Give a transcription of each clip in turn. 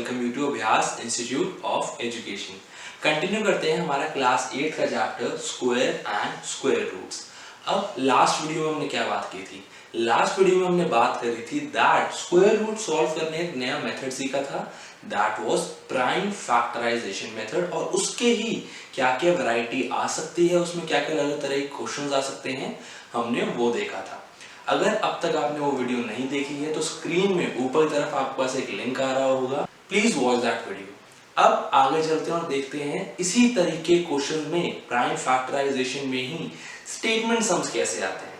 Welcome you to Abhyas Institute of Education. Continue करते हैं हमारा क्लास 8 का chapter square and square roots. अब लास्ट वीडियो में हमने क्या बात की थी? लास्ट वीडियो में हमने बात करी थी दैट स्क्वायर रूट सॉल्व करने एक नया मेथड सीखा था, that was prime factorisation method. और उसके ही क्या क्या वैरायटी आ सकती है, उसमें क्या क्या अलग तरह के क्वेश्चंस आ सकते हैं, हमने वो देखा था। अगर अब तक आपने वो वीडियो नहीं देखी है तो स्क्रीन में ऊपर की तरफ आपके पास एक लिंक आ रहा होगा, प्लीज वॉच दैट वीडियो। अब आगे चलते हैं और देखते हैं इसी तरीके क्वेश्चन में प्राइम फैक्टराइजेशन में ही स्टेटमेंट सम्स कैसे आते हैं।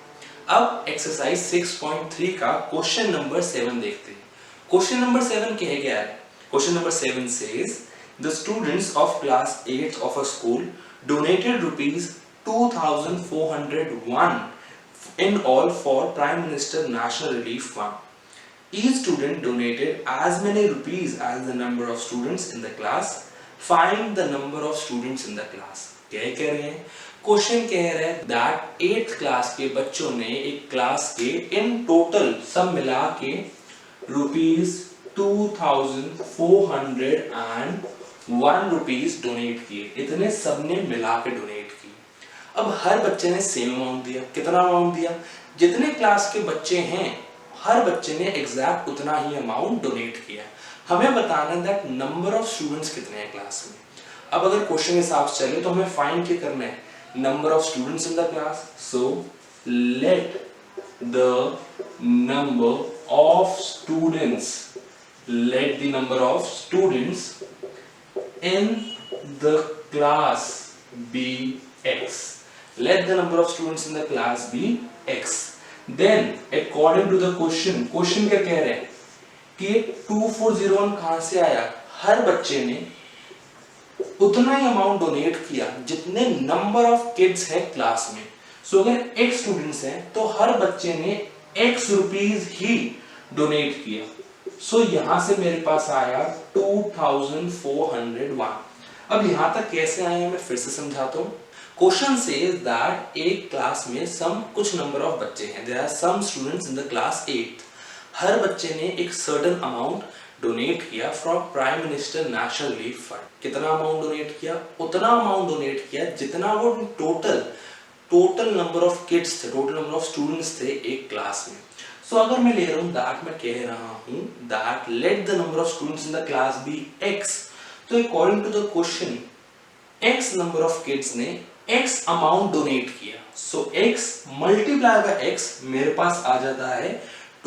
अब एक्सरसाइज 6.3 का क्वेश्चन नंबर 7 देखते हैं। क्वेश्चन नंबर 7 कह गया है, question number 7 says the students of class 8 of a school donated rupees 2401 in all for Prime Minister National Relief Fund. Each student donated as many rupees as the number of students in the class. Find the number of students in the class. क्या कह रहे हैं? Question कह रहे हैं that 8th class के बच्चों ने एक क्लास के इन टोटल सब मिला के रुपीज 2401 रुपीज डोनेट किए। इतने सबने मिला के डोनेट किए। अब हर बच्चे ने सेम अमाउंट दिया। कितना अमाउंट दिया? जितने क्लास के बच्चे हैं हर बच्चे ने एग्जैक्ट उतना ही अमाउंट डोनेट किया। हमें बताना दैट नंबर ऑफ स्टूडेंट्स कितने हैं क्लास में। अब अगर क्वेश्चन के हिसाब से चले तो हमें फाइंड क्या करना है? Number of students in the class. So let the number of students in the class be x. Let the number of students in the class be x. Then according to the question क्या कह रहे हैं कि 2401 कहां से आया? हर बच्चे ने उतना ही अमाउंट डोनेट किया जितने नंबर ऑफ किड्स है क्लास में। सो अगर x स्टूडेंट्स हैं तो हर बच्चे ने x रुपीज ही डोनेट किया। सो यहां से मेरे पास आया 2401। अब यहां तक कैसे आए मैं फिर से समझाता हूं। क्वेश्चन सेज दैट एक क्लास में सम कुछ नंबर ऑफ बच्चे हैं, there are some students in the class 8। हर बच्चे ने एक सर्टेन अमाउंट डोनेट किया from prime minister national relief fund. कितना अमाउंट डोनेट किया? उतना अमाउंट डोनेट किया जितना वो टोटल नंबर ऑफ किड्स थे, टोटल नंबर ऑफ स्टूडेंट्स थे एक क्लास में। सो अगर मैं ले रहा हूं दैट, मैं कह रहा हूं that let the number of students in the class be x। तो according to the question x number of kids ने x अमाउंट डोनेट किया। So x multiply by x मेरे पास आ जाता है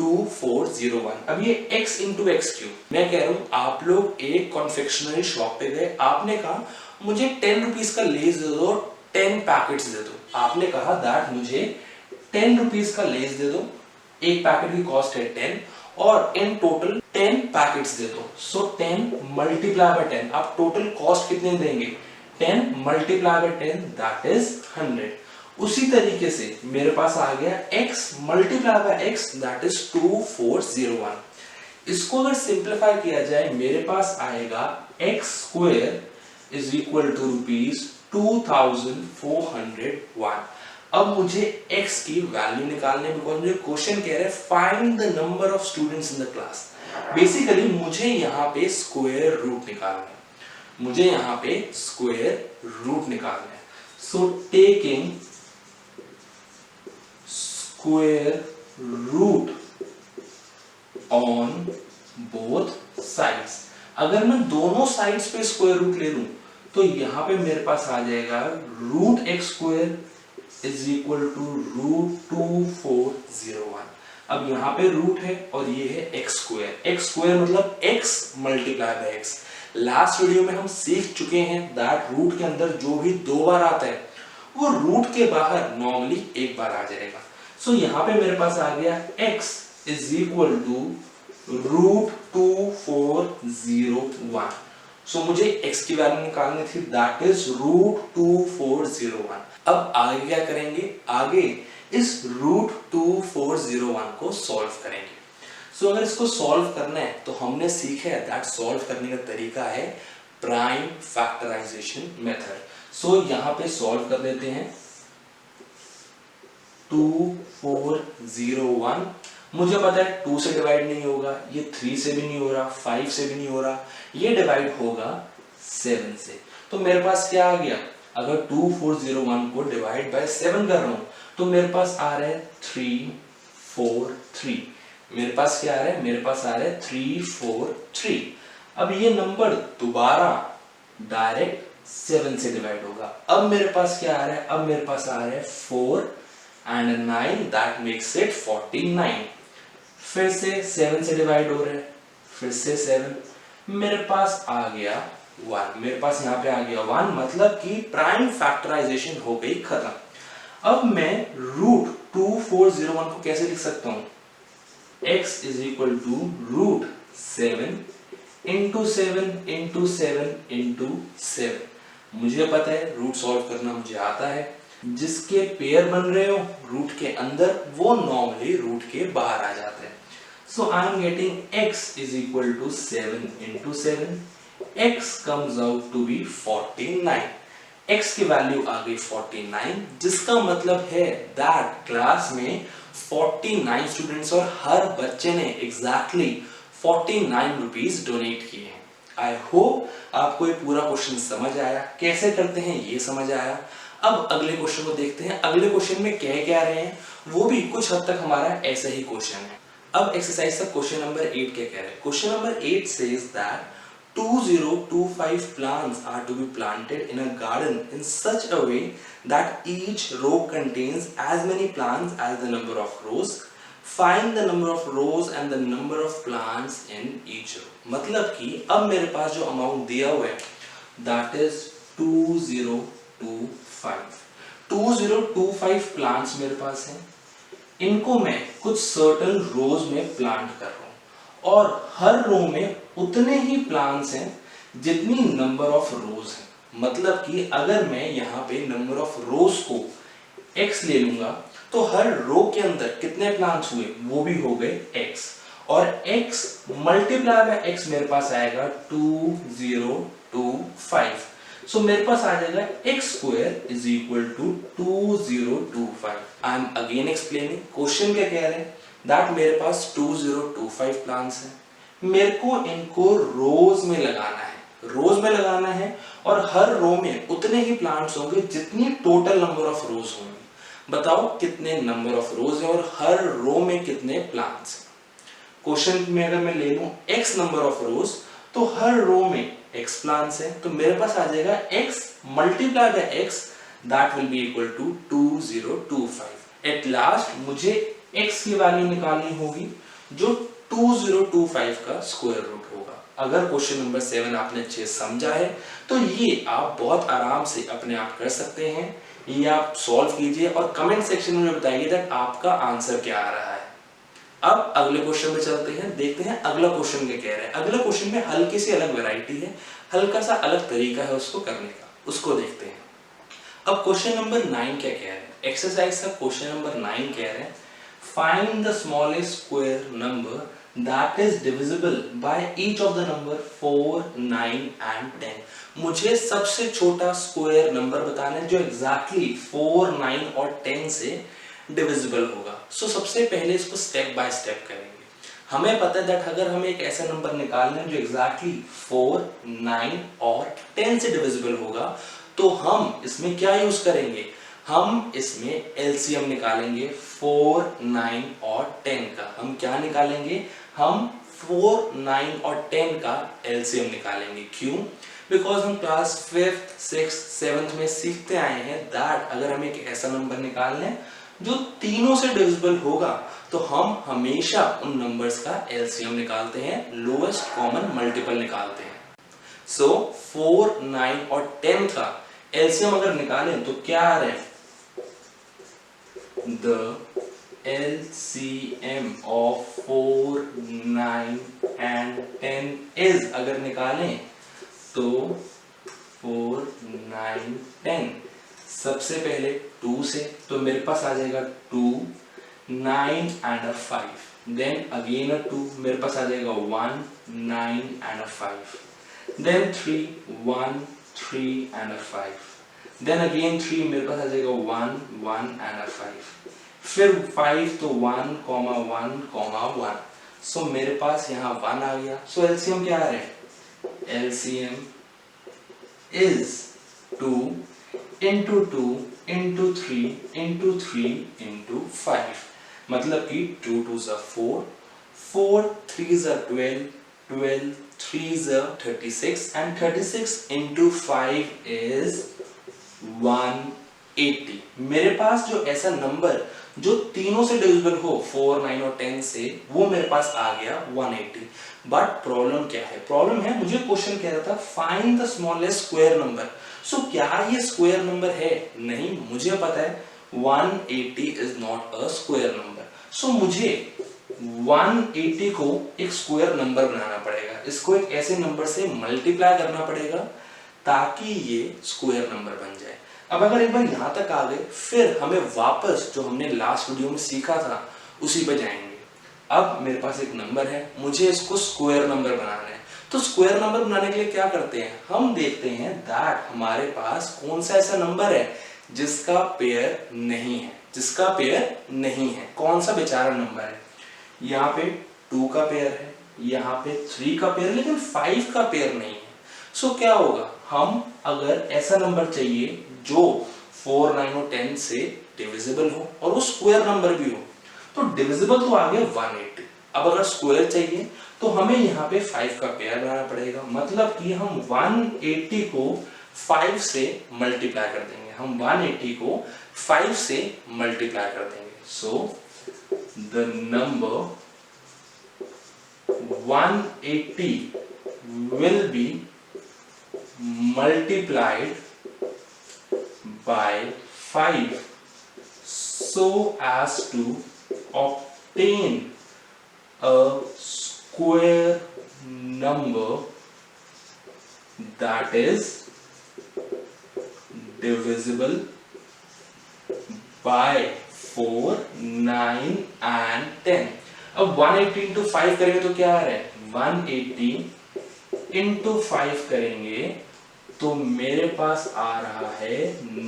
2401। अब ये x इंटू एक्स क्यों? मैं कह रहा हूं आप लोग एक कॉन्फेक्शनरी शॉप पे गए, आपने कहा मुझे 10 रुपीज का लेस दे दो, 10 पैकेट्स दे दो। आपने कहा दैट मुझे 10 रुपीज का लेस दे दो, एक पैकेट की कॉस्ट है 10 और इन टोटल 10 पैकेट्स दे दो। सो 10 मल्टीप्लाई बाय 10, आप टोटल कॉस्ट कितने देंगे? 10 मल्टीप्लाई बाय 10 दैट इज 100। उसी तरीके से मेरे पास आ गया x multiply by x that is 2401। इसको अगर सिंप्लीफाई किया जाए मेरे पास आएगा x square is equal to rupees 2401। अब मुझे x की वैल्यू निकालने, बिकॉज़ मुझे क्वेश्चन कह रहा है find the number of students in the class. Basically मुझे यहाँ पे स्क्वायर रूट निकालना है, मुझे यहाँ पे स्क्वायर रूट निकालना है। So taking square root on both sides. अगर मैं दोनों साइड्स पे स्क्वायर रूट ले लूं तो यहाँ पे मेरे पास आ जाएगा root x square is equal to root 2401। अब यहाँ पे रूट है और ये है एक्स स्क्वायर। एक्स स्क्वायर मतलब x multiply by x। Last video में हम सीख चुके हैं दैट रूट के अंदर जो भी 2 बार आता है वो रूट के बाहर नॉर्मली एक बार आ जाएगा। सो यहाँ पे मेरे पास आ गया x is equal to root 2401। So मुझे x की वैल्यू निकालनी थी दैट इज रूट 2401। अब आगे क्या करेंगे? आगे इस रूट 2401 को सॉल्व करेंगे। सो अगर इसको सॉल्व करना है तो हमने सीखा है दैट सॉल्व करने का तरीका है प्राइम फैक्टराइजेशन मेथड। सो यहां पे सॉल्व कर देते हैं 2401 मुझे पता है 2 से डिवाइड नहीं होगा, ये 3 से भी नहीं हो रहा, 5 से भी नहीं हो रहा, ये डिवाइड होगा 7 से। तो मेरे पास क्या आ गया, अगर 2401 को डिवाइड बाय 7 कर रहा हूं तो मेरे पास आ रहा है 343। मेरे पास क्या आ रहा है, मेरे पास आ रहा है 343। अब ये नंबर दोबारा डायरेक्ट 7 से डिवाइड होगा। अब मेरे पास क्या आ रहा है, अब मेरे पास आ रहा है 4 एंड 9, दैट मेक्स इट 49। फिर से 7 से डिवाइड हो रहा है, फिर से 7, मेरे पास आ गया 1, मेरे पास यहाँ पे आ गया 1, मतलब कि प्राइम फैक्टराइजेशन हो गई खत्म। अब मैं रूट 2401 को कैसे लिख सकता हूं, x is equal to root 7 into 7 into 7 into 7। मुझे पता है रूट सॉल्व करना मुझे आता है, जिसके पेयर बन रहे हो रूट के अंदर वो नॉर्मली रूट के बाहर आ जाते हैं। So I am getting x is equal to 7 into 7, x comes out to be 49। x की वैल्यू आ गई 49, जिसका मतलब है दैट क्लास में 49 स्टूडेंट्स और हर बच्चे ने एग्जैक्टली 49 रुपीज डोनेट किए हैं। आई होप आपको ये पूरा क्वेश्चन समझ आया, कैसे करते हैं ये समझ आया। अब अगले क्वेश्चन को देखते हैं। अगले क्वेश्चन में कह क्या रहे हैं, वो भी कुछ हद तक हमारा ऐसा ही क्वेश्चन है। अब एक्सरसाइज का क्वेश्चन नंबर 8 क्या कह रहे हैं। Question number 8 says that 2025 plants are to be planted in a garden in such a way that each row contains as many plants as the number of rows. Find the number of rows and the number of plants in each row. मतलब कि अब मेरे पास जो amount दिया हुआ है that is 2025 2025 plants मेरे पास हैं। इनको मैं कुछ सर्टन रोज में प्लांट कर रहा हूं और हर रो में उतने ही प्लांट्स हैं जितनी नंबर ऑफ रोज हैं। मतलब कि अगर मैं यहाँ पे नंबर ऑफ रोज को x ले लूंगा तो हर रो के अंदर कितने प्लांट्स हुए, वो भी हो गए x, और x मल्टीप्लाई बाय x मेरे पास आएगा 2025। सो मेरे पास आ जाएगा x square is equal to 2025। I am again explaining, question क्या कह रहे हैं दैट मेरे पास 2025 प्लांट्स हैं, मेरे को इनको रोज में लगाना है, रोज में लगाना है, और हर रो में उतने ही प्लांट्स होंगे जितनी टोटल नंबर ऑफ रोज होंगी। बताओ कितने नंबर ऑफ रोज है और हर रो में कितने प्लांट्स हैं। क्वेश्चन में अगर मैं ले लूं x नंबर ऑफ रोज तो हर रो में x प्लांट्स हैं, तो मेरे पास आ जाएगा x multiply by x that will be equal to 2025। At last मुझे x की वैल्यू निकालनी होगी जो 2025 का स्क्वायर रूट होगा। अगर क्वेश्चन नंबर 7 आपने अच्छे समझा है तो ये आप बहुत आराम से अपने आप कर सकते हैं। ये आप सॉल्व कीजिए और कमेंट सेक्शन में बताइए दैट आपका आंसर क्या आ रहा है। अब अगले क्वेश्चन में चलते हैं, देखते हैं अगला क्वेश्चन क्या कह रहा है। अगला क्वेश्चन में हल्की सी अलग वैरायटी है, हल्का सा अलग तरीका है उसको करने का, उसको देखते हैं। अब क्वेश्चन नंबर 9 क्या कह रहे हैं। एक्सरसाइज का क्वेश्चन नंबर 9 कह रहे हैं find the smallest square number that is divisible by each of the number 4, 9 and 10। मुझे सबसे छोटा स्क्वायर नंबर बताना है जो एग्जैक्टली 4, 9 और 10 से डिविजिबल होगा। सो सबसे पहले इसको स्टेप बाय स्टेप करेंगे। हमें पता है दैट अगर हमें एक ऐसा नंबर निकालना है जो एग्जैक्टली 4, 9 और 10 से डिविजिबल होगा तो हम इसमें क्या यूज करेंगे, हम इसमें एलसीएम निकालेंगे 4, 9 और 10 का। हम क्या निकालेंगे, हम 4, 9 और 10 का एलसीएम निकालेंगे। क्यों? बिकॉज हम क्लास 5th, 6th, 7th में सीखते आए हैं दैट अगर हमें एक ऐसा नंबर निकालना है जो तीनों से डिविजिबल होगा तो हम हमेशा उन नंबर्स का एलसीएम निकालते हैं, लोएस्ट कॉमन मल्टीपल निकालते हैं। सो 4, 9 और 10 का एलसीएम अगर निकालें तो क्या आ रहा है, the LCM of 4, 9 and 10 is, अगर निकालें तो 4, 9, 10 सबसे पहले 2 से, तो मेरे पास आ जाएगा 2, 9 and a 5, then again a 2, मेरे पास आ जाएगा 1, 9 and a 5, then 3, 1, 3 and a 5, then again 3, मेरे पास आ जाएगा 1, 1 and a 5, फिर 5 तो 1, 1, 1। सो मेरे पास यहाँ 1 आ गया। सो एलसीएम क्या आ रहा है? LCM is 2 into 2 into 3 into 3 into 5, मतलब कि 2 2 ज़ा 4, 4 3 ज़ा 12, 12 3 ज़ा 36 and 36 into 5 is 180। मेरे पास जो ऐसा नंबर जो तीनों से डिविजिबल हो 4, 9 और 10 से, वो मेरे पास आ गया 180। बट प्रॉब्लम क्या है? प्रॉब्लम है, मुझे क्वेश्चन कह रहा था find the smallest square number. So क्या ये स्क्वायर नंबर है? नहीं, मुझे पता है 180 is not a square number. So मुझे 180 को एक स्क्वायर नंबर बनाना पड़ेगा, इसको एक ऐसे नंबर से मल्टीप्लाई करना पड़ेगा ताकि ये स्क्वायर नंबर बन जाए। अब अगर एक बार यहां तक आ गए, फिर हमें वापस जो हमने लास्ट वीडियो में सीखा था उसी पे जाएंगे। अब मेरे पास एक नंबर है, मुझे इसको स्क्वायर नंबर बनाना है। तो स्क्वायर नंबर बनाने के लिए क्या करते हैं? हम देखते हैं दैट हमारे पास कौन सा ऐसा नंबर है जिसका पेयर नहीं है। जिसका पेयर नहीं है, कौन सा बेचारा नंबर है? यहाँ पे 2 का पेयर है, यहाँ पे 3 का पेयर, लेकिन 5 का पेयर नहीं है। सो क्या होगा? हम अगर ऐसा नंबर चाहिए जो 4, 9 और 10 से डिविजिबल हो और वो स्क्वायर नंबर भी हो, तो डिविजिबल तो आ गया 180। अब अगर स्क्वायर चाहिए तो हमें यहाँ पे 5 का पेयर बनाना पड़ेगा, मतलब कि हम 180 को 5 से मल्टीप्लाई कर देंगे। हम 180 को 5 से मल्टीप्लाई कर देंगे। सो the number 180 will be multiplied by 5 so as to obtain a square number that is divisible by 4, 9 and 10। अब 180 इंटू 5 करेंगे तो क्या आ रहा है? 180 इंटू 5 करेंगे तो मेरे पास आ रहा है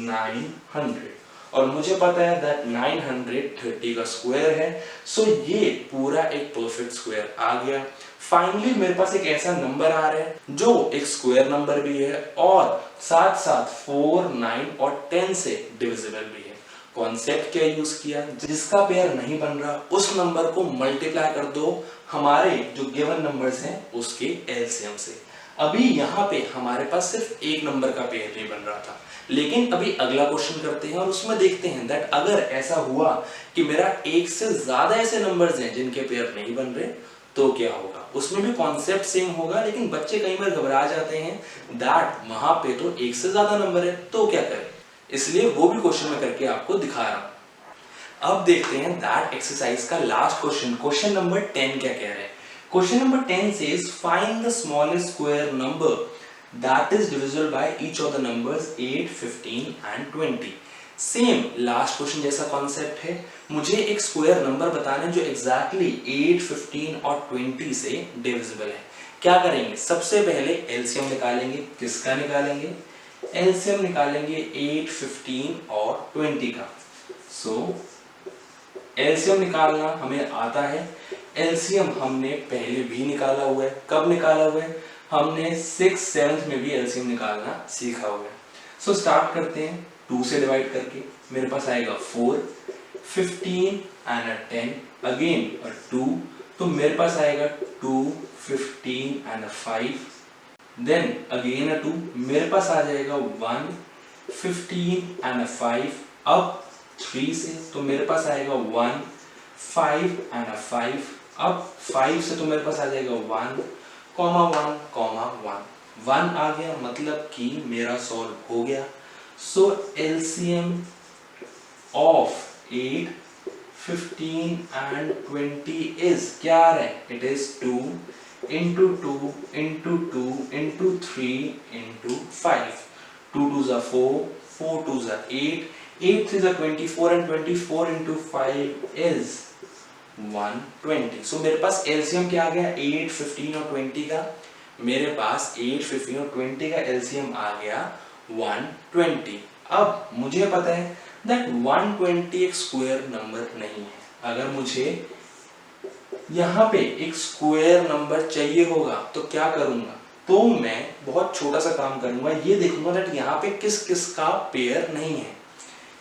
900, और मुझे पता है दैट 900 30 का स्क्वायर है। सो ये पूरा एक परफेक्ट स्क्वायर आ गया। फाइनली मेरे पास एक ऐसा नंबर आ रहा है जो एक स्क्वायर नंबर भी है और साथ साथ 4, 9 और 10 से डिविजिबल भी है। कॉन्सेप्ट क्या यूज किया? जिसका पेयर नहीं बन रहा उस नंबर को मल्टीप्लाई कर दो हमारे जो गिवन नंबर्स हैं उसके एलसीएम से। अभी यहाँ पे हमारे पास सिर्फ एक नंबर का पेयर नहीं बन रहा था, लेकिन अभी अगला क्वेश्चन करते हैं और उसमें देखते हैं दैट अगर ऐसा हुआ कि मेरा एक से ज्यादा ऐसे नंबर्स हैं जिनके पेयर नहीं बन रहे तो क्या होगा। उसमें भी कॉन्सेप्ट सेम होगा, लेकिन बच्चे कई बार घबरा जाते हैं दैट वहां पे तो एक से ज्यादा नंबर है तो क्या करें, इसलिए वो भी क्वेश्चन में करके आपको दिखा रहा हूं। अब देखते हैं दैट एक्सरसाइज का लास्ट क्वेश्चन, क्वेश्चन नंबर 10 क्या कह रहा है। Question number 10 says find the smallest square number that is divisible by each of the numbers 8, 15 and 20। Same last question जैसा कॉन्सेप्ट है, मुझे एक स्क्वायर नंबर बताना है जो एग्जैक्टली 8, 15 और 20 से डिविजिबल है। क्या करेंगे? सबसे पहले एलसीएम निकालेंगे। किसका निकालेंगे? एलसीएम निकालेंगे 8, 15 और 20 का। सो एलसीएम निकालना हमें आता है। एलसीएम हमने पहले भी निकाला हुआ है। कब निकाला हुआ है? हमने 6th 7th में भी एलसीएम निकालना सीखा हुआ है। सो स्टार्ट करते हैं 2 से डिवाइड करके। मेरे पास आएगा 4, 15 एंड 10, अगेन 2, तो मेरे पास आएगा 2, 15 एंड 5, देन अगेन 2, मेरे पास आ जाएगा 1, 15 एंड 5, अब 3 से तो मेरे पास आएगा 1, 5 एंड 5, अब 5 से तो मेरे पास आ जाएगा 1, 1, 1 आ गया, मतलब कि मेरा सॉल्व हो गया। सो एलसीएम ऑफ 8, 15 एंड 20 इज क्या आ रहा है? It is 2 into 2 into 2 into 3 into 5, 2 2s are 4, 4 2s are 8, 8 3s are 24 and 24 into 5 is 120। सो मेरे पास एलसीएम क्या आ गया? 8, 15 और 20 का। मेरे पास 8, 15 और 20 का एलसीएम आ गया 120। अब मुझे पता है दैट 120 एक स्क्वायर नंबर नहीं है। अगर मुझे यहाँ पे एक स्क्वायर नंबर चाहिए होगा तो क्या करूंगा, तो मैं बहुत छोटा सा काम करूंगा, ये देखूंगा दैट यहाँ पे किस किस का पेयर नहीं है।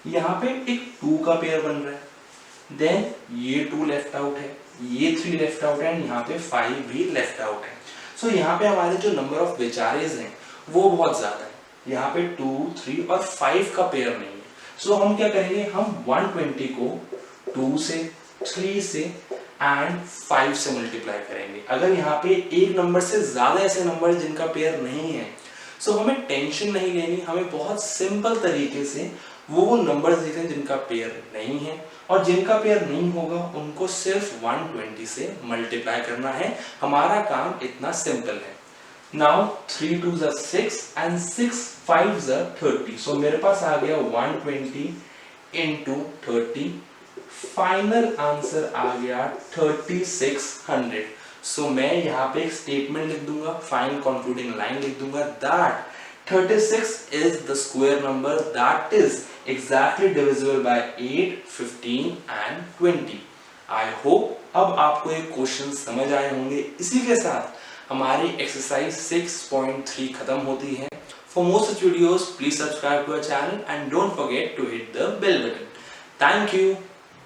यहाँ पे एक 2 का पेयर बन रहा है, देन ये 2 लेफ्ट आउट है, ये 3 लेफ्ट आउट है, एंड यहाँ पे 5 भी लेफ्ट आउट है। सो यहाँ पे हमारे जो नंबर ऑफ बेचारेज हैं वो बहुत ज्यादा है। यहाँ पे 2, 3 और 5 का पेयर नहीं है। सो हम क्या करेंगे, हम 120 को 2 से, 3 से एंड 5 से मल्टीप्लाई करेंगे। अगर यहाँ पे एक नंबर से ज्यादा ऐसे नंबर जिनका पेयर नहीं है, सो हमें टेंशन नहीं लेनी, हमें बहुत सिंपल तरीके से वो नंबर्स देखते हैं जिनका पेयर नहीं है, और जिनका पेयर नहीं होगा उनको सिर्फ 120 से मल्टीप्लाई करना है। हमारा काम इतना सिंपल है। Now 3 2s are 6 and 6 5s are 30। सो मेरे पास आ गया 120 into 30, फाइनल आंसर आ गया 3600। सो मैं यहाँ पे एक स्टेटमेंट लिख दूंगा, फाइनल कंक्लूडिंग लाइन लिख दूंगा, that 36 is the square number that is exactly divisible by 8, 15 and 20। I hope अब आपको एक क्वेश्चन समझ आए होंगे। इसी के साथ हमारी एक्सरसाइज 6.3 खत्म होती है। For more such videos, please subscribe to our channel and don't forget to hit the bell button. Thank you.